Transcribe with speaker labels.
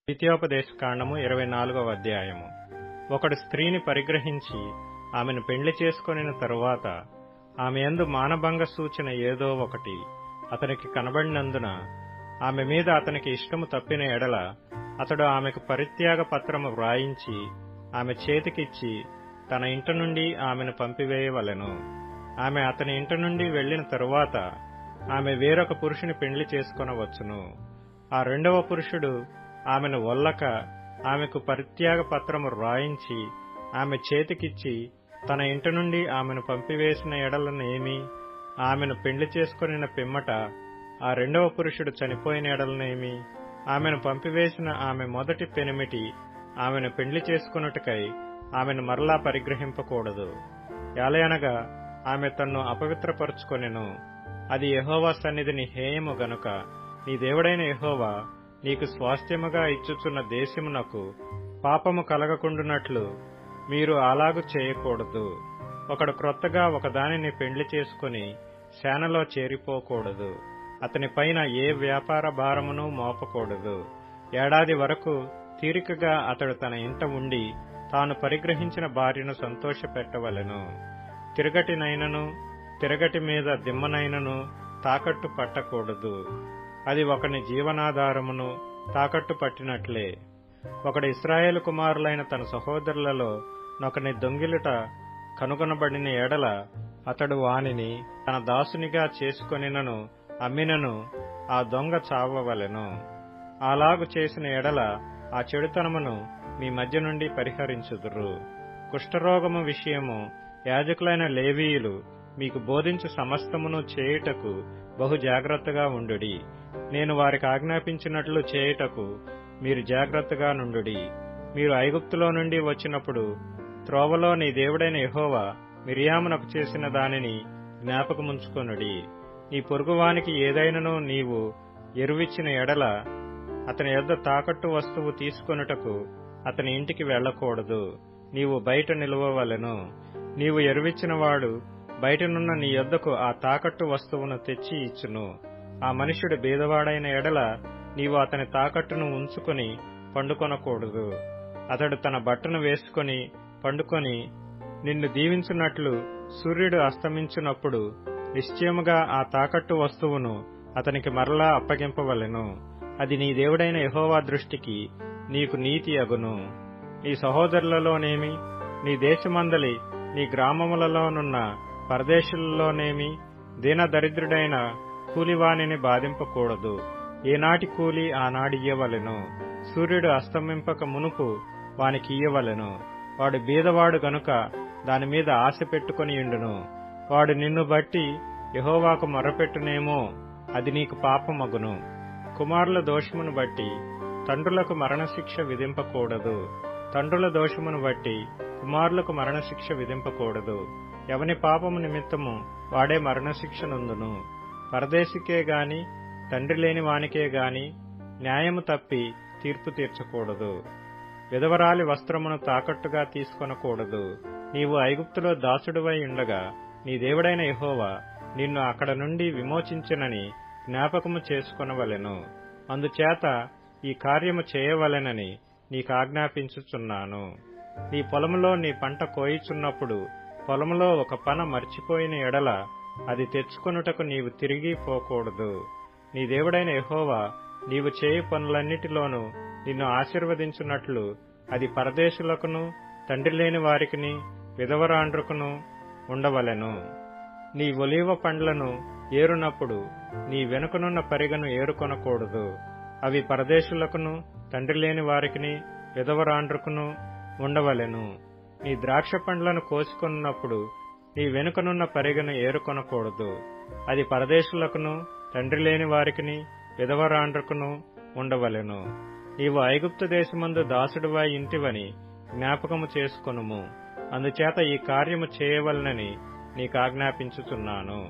Speaker 1: ద్వితీయోపదేశకాండము 24వ అధ్యాయము. ఒకడు స్త్రీని పరిగ్రహించి ఆమెను పెండ్లి చేసుకొనిన తరువాత ఆమె యందు మానభంగ సూచన ఏదో ఒకటి అతనికి కనబడినందున ఆమె మీద అతనికి ఇష్టము తప్పిన ఎడల అతడు ఆమెకు పరిత్యాగ పత్రము వ్రాయించి ఆమె చేతికిచ్చి తన ఇంట నుండి ఆమెను పంపివేయవలెను. ఆమె అతని ఇంట నుండి వెళ్లిన తరువాత ఆమె వేరొక పురుషుని పెండ్లి చేసుకొనవచ్చును. ఆ రెండవ పురుషుడు ఆమెను వల్లక ఆమెకు పరిత్యాగ పత్రము రాయించి ఆమె చేతికిచ్చి తన ఇంట నుండి ఆమెను పంపివేసిన ఎడలనేమి, ఆమెను పెండ్లి చేసుకొనిన పిమ్మట ఆ రెండవ పురుషుడు చనిపోయిన ఎడలనేమి, ఆమెను పంపివేసిన ఆమె మొదటి పెనిమిటి ఆమెను పెండ్లి చేసుకొనుటకై ఆమెను మరలా పరిగ్రహింపకూడదు. యాలయనగా ఆమె తన్ను అపవిత్రపరుచుకొనెను. అది యెహోవా సన్నిధిని హేయము గనుక నీ దేవుడైన యెహోవా నీకు స్వాస్థ్యముగా ఇచ్చుచున్న దేశమునకు పాపము కలగకుండునట్లు మీరు అలాగు చేయకూడదు. ఒకడు క్రొత్తగా ఒకదానిని పెండ్లి చేసుకుని శానలో చేరిపోకూడదు. అతని పైన ఏ వ్యాపార భారమును మోపకూడదు. ఏడాది వరకు తీరికగా అతడు తన ఇంట ఉండి తాను పరిగ్రహించిన భార్యను సంతోషపెట్టవలెను. తిరగటినైనను తిరగటి మీద దిమ్మనైనను తాకట్టు పట్టకూడదు. అది ఒకని జీవనాధారమును తాకట్టు పట్టినట్లే. ఒకడు ఇశ్రాయేలు కుమారులైన తన సహోదరులలో నొకని దొంగిలుట కనుగొనబడిన ఎడల అతడు వానిని తన దాసునిగా చేసుకొనినను అమ్మినను ఆ దొంగ చావవలెను. అలాగు చేసిన ఎడల ఆ చెడుతనమును మీ మధ్య నుండి పరిహరించుదురు. కుష్ఠరోగము విషయము యాజకులైన లేవీయులు మీకు బోధించు సమస్తమును చేయుటకు బహు జాగ్రత్తగా ఉండుడి. నేను వారికి ఆజ్ఞాపించినట్లు చేయుటకు మీరు జాగ్రత్తగా నుండుడి. మీరు ఐగుప్తులో నుండి వచ్చినప్పుడు త్రోవలో నీ దేవుడైన యెహోవా మిరియామునకు చేసిన దానిని జ్ఞాపకముంచుకొనుడి. నీ పొరుగువానికి ఏదైనను నీవు ఎరువిచ్చిన ఎడల అతని యొద్ద తాకట్టు వస్తువు తీసుకొనుటకు అతని ఇంటికి వెళ్లకూడదు. నీవు బయట నిలువవలెను. నీవు ఎరువిచ్చిన వాడు బయటనున్న నీ యొద్దకు ఆ తాకట్టు వస్తువును తెచ్చి ఇచ్చును. ఆ మనుష్యుడు బీదవాడైన ఎడల నీవు అతని తాకట్టును ఉంచుకొని పండుకొనకూడదు. అతడు తన బట్టను వేసుకొని పండుకొని నిన్ను దీవించున్నట్లు సూర్యుడు అస్తమించున్నప్పుడు నిశ్చయముగా ఆ తాకట్టు వస్తువును అతనికి మరలా అప్పగింపవలెను. అది నీ దేవుడైన యెహోవా దృష్టికి నీకు నీతి అగును. నీ సహోదరులలోనేమి, నీ దేశమందలి నీ గ్రామములలోనున్న పరదేశులలోనేమి దీనదరిద్రుడైన కూలివానిని బాధింపకూడదు. ఏనాటి కూలి ఆనాడియ్యవలెను. సూర్యుడు అస్తమింపక మునుపు వానికి ఇయ్యవలెను. వాడు బీదవాడు గనుక దానిమీద ఆశ పెట్టుకొనియుండును. వాడు నిన్ను బట్టి యెహోవాకు మొర్రపెట్టునేమో, అది నీకు పాపమగును. కుమారుల దోషమును బట్టి తండ్రులకు మరణశిక్ష విధింపకూడదు. తండ్రుల దోషమును బట్టి కుమారులకు మరణశిక్ష విధింపకూడదు. ఎవని పాపము నిమిత్తము వాడే మరణశిక్ష నొందును. పరదేశికే గాని తండ్రి లేని వానికే గాని న్యాయము తప్పి తీర్పు తీర్చకూడదు. విధవరాలి వస్త్రమును తాకట్టుగా తీసుకొనకూడదు. నీవు ఐగుప్తులో దాసుడువై ఉండగా నీ దేవుడైన యెహోవా నిన్ను అక్కడ నుండి విమోచించెనని జ్ఞాపకము చేసుకొనవలెను. అందుచేత ఈ కార్యము చేయవలెనని నీకాజ్ఞాపించుచున్నాను. నీ పొలములో నీ పంట కోయిచున్నప్పుడు పొలములో ఒక పన మర్చిపోయిన ఎడల అది తెచ్చుకొనుటకు నీవు తిరిగి పోకూడదు. నీ దేవుడైన యెహోవా నీవు చేయు పనులన్నిటిలోనూ నిన్ను ఆశీర్వదించున్నట్లు అది పరదేశులకును తండ్రి లేని వారికిని విధవరాండ్రుకును ఉండవలెను. నీ ఒలీవ పండ్లను ఏరునప్పుడు నీ వెనుకనున్న పరిగను ఏరుకొనకూడదు. అవి పరదేశులకును తండ్రి లేని వారికిని విధవరాండ్రుకును ఉండవలెను. నీ ద్రాక్ష పండ్లను కోసుకొన్నప్పుడు నీ వెనుకనున్న పరిగను ఏరుకొనకూడదు. అది పరదేశులకును తండ్రి లేని వారికిని విధవరాండ్రుకును ఉండవలెను. నీవు ఐగుప్తు దేశమందు దాసుడువై ఇంటివని జ్ఞాపకము చేసుకొనుము. అందుచేత ఈ కార్యము చేయవలనని నీకాజ్ఞాపించుచున్నాను.